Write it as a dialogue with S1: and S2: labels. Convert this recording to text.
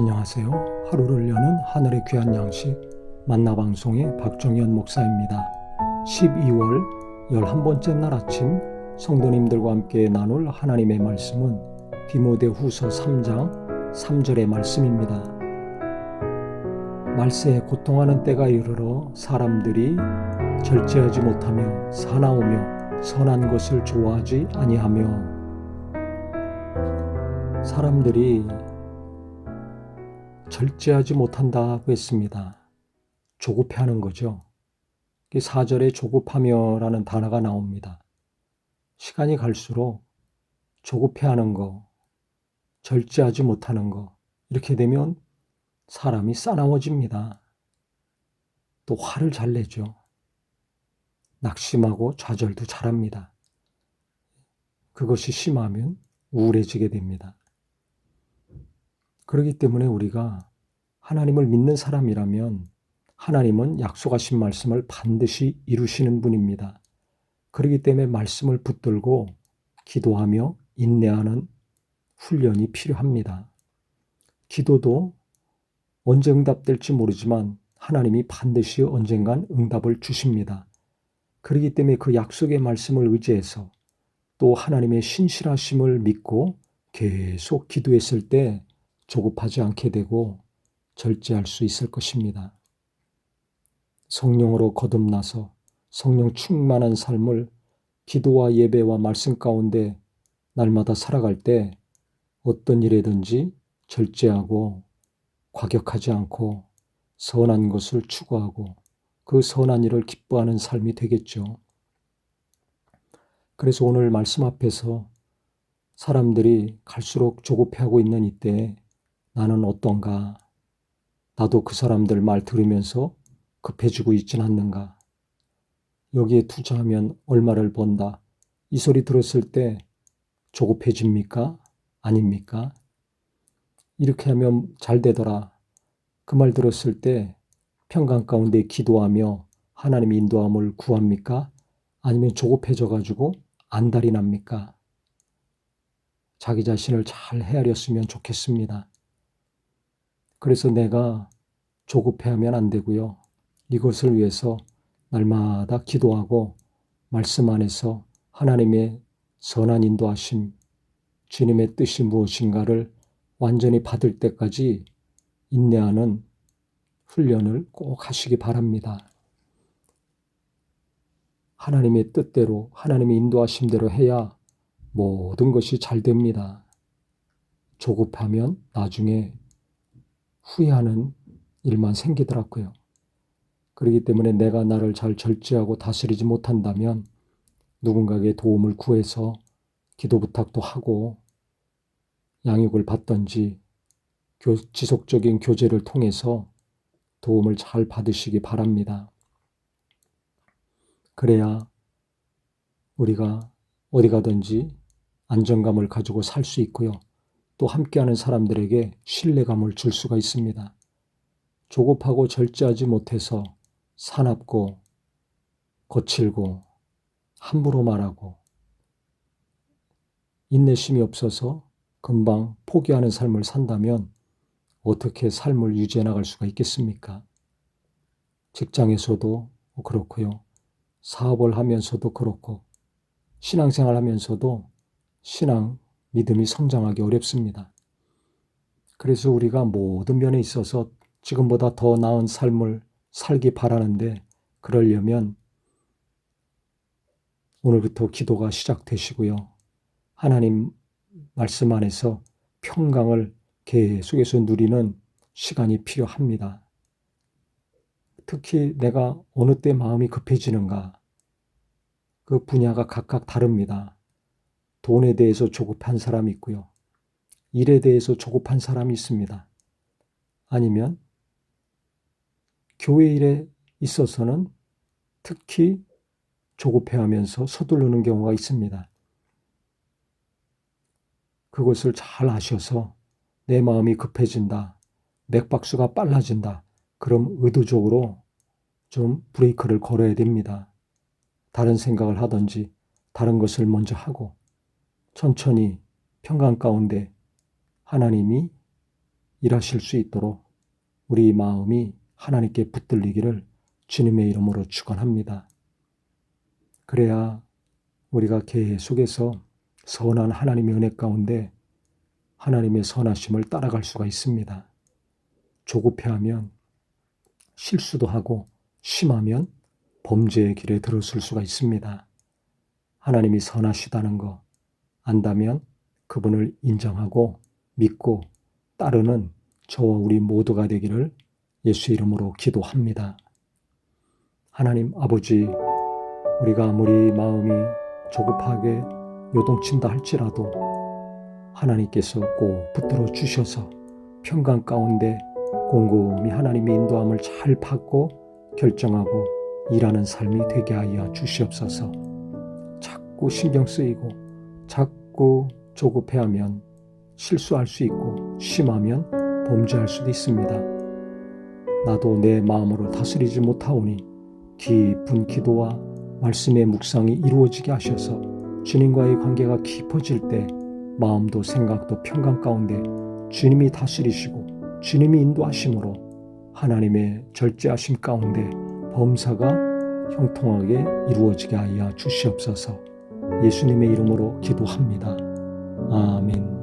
S1: 안녕하세요. 하루를 여는 하늘의 귀한 양식 만나방송의 박정현 목사입니다. 12월 11번째 날 아침 성도님들과 함께 나눌 하나님의 말씀은 디모데후서 3장 3절의 말씀입니다. 말세에 고통하는 때가 이르러 사람들이 절제하지 못하며 사나우며 선한 것을 좋아하지 아니하며. 사람들이 절제하지 못한다고 했습니다. 조급해하는 거죠. 4절에 조급하며라는 단어가 나옵니다. 시간이 갈수록 조급해하는 거, 절제하지 못하는 거, 이렇게 되면 사람이 싸나워집니다. 또 화를 잘 내죠. 낙심하고 좌절도 잘합니다. 그것이 심하면 우울해지게 됩니다. 그렇기 때문에 우리가 하나님을 믿는 사람이라면 하나님은 약속하신 말씀을 반드시 이루시는 분입니다. 그렇기 때문에 말씀을 붙들고 기도하며 인내하는 훈련이 필요합니다. 기도도 언제 응답될지 모르지만 하나님이 반드시 언젠간 응답을 주십니다. 그렇기 때문에 그 약속의 말씀을 의지해서 또 하나님의 신실하심을 믿고 계속 기도했을 때 조급하지 않게 되고 절제할 수 있을 것입니다. 성령으로 거듭나서 성령 충만한 삶을 기도와 예배와 말씀 가운데 날마다 살아갈 때 어떤 일에든지 절제하고 과격하지 않고 선한 것을 추구하고 그 선한 일을 기뻐하는 삶이 되겠죠. 그래서 오늘 말씀 앞에서 사람들이 갈수록 조급해하고 있는 이때에 나는 어떤가? 나도 그 사람들 말 들으면서 급해지고 있진 않는가? 여기에 투자하면 얼마를 번다. 이 소리 들었을 때 조급해집니까? 아닙니까? 이렇게 하면 잘 되더라. 그 말 들었을 때 평강 가운데 기도하며 하나님의 인도함을 구합니까? 아니면 조급해져가지고 안달이 납니까? 자기 자신을 잘 헤아렸으면 좋겠습니다. 그래서 내가 조급해하면 안 되고요. 이것을 위해서 날마다 기도하고 말씀 안에서 하나님의 선한 인도하심, 주님의 뜻이 무엇인가를 완전히 받을 때까지 인내하는 훈련을 꼭 하시기 바랍니다. 하나님의 뜻대로, 하나님의 인도하심대로 해야 모든 것이 잘 됩니다. 조급하면 나중에 후회하는 일만 생기더라고요. 그렇기 때문에 내가 나를 잘 절제하고 다스리지 못한다면 누군가에게 도움을 구해서 기도 부탁도 하고 양육을 받든지 지속적인 교제를 통해서 도움을 잘 받으시기 바랍니다. 그래야 우리가 어디 가든지 안정감을 가지고 살 수 있고요. 또 함께하는 사람들에게 신뢰감을 줄 수가 있습니다. 조급하고 절제하지 못해서 사납고 거칠고 함부로 말하고 인내심이 없어서 금방 포기하는 삶을 산다면 어떻게 삶을 유지해 나갈 수가 있겠습니까? 직장에서도 그렇고요. 사업을 하면서도 그렇고 신앙생활 하면서도 믿음이 성장하기 어렵습니다. 그래서 우리가 모든 면에 있어서 지금보다 더 나은 삶을 살기 바라는데 그러려면 오늘부터 기도가 시작되시고요. 하나님 말씀 안에서 평강을 계속해서 누리는 시간이 필요합니다. 특히 내가 어느 때 마음이 급해지는가? 그 분야가 각각 다릅니다. 돈에 대해서 조급한 사람이 있고요. 일에 대해서 조급한 사람이 있습니다. 아니면 교회 일에 있어서는 특히 조급해하면서 서두르는 경우가 있습니다. 그것을 잘 아셔서 내 마음이 급해진다, 맥박수가 빨라진다, 그럼 의도적으로 좀 브레이크를 걸어야 됩니다. 다른 생각을 하든지 다른 것을 먼저 하고 천천히 평강 가운데 하나님이 일하실 수 있도록 우리 마음이 하나님께 붙들리기를 주님의 이름으로 축원합니다. 그래야 우리가 계속해서 선한 하나님의 은혜 가운데 하나님의 선하심을 따라갈 수가 있습니다. 조급해하면 실수도 하고 심하면 범죄의 길에 들어설 수가 있습니다. 하나님이 선하시다는 거 안다면 그분을 인정하고 믿고 따르는 저와 우리 모두가 되기를 예수 이름으로 기도합니다. 하나님 아버지, 우리가 아무리 마음이 조급하게 요동친다 할지라도 하나님께서 꼭 붙들어 주셔서 평강 가운데 곰곰이 하나님의 인도함을 잘 받고 결정하고 일하는 삶이 되게 하여 주시옵소서. 자꾸 신경 쓰이고 자꾸 조급해하면 실수할 수 있고 심하면 범죄할 수도 있습니다. 나도 내 마음으로 다스리지 못하오니 깊은 기도와 말씀의 묵상이 이루어지게 하셔서 주님과의 관계가 깊어질 때 마음도 생각도 평강 가운데 주님이 다스리시고 주님이 인도하심으로 하나님의 절제하심 가운데 범사가 형통하게 이루어지게 하여 주시옵소서. 예수님의 이름으로 기도합니다. 아멘.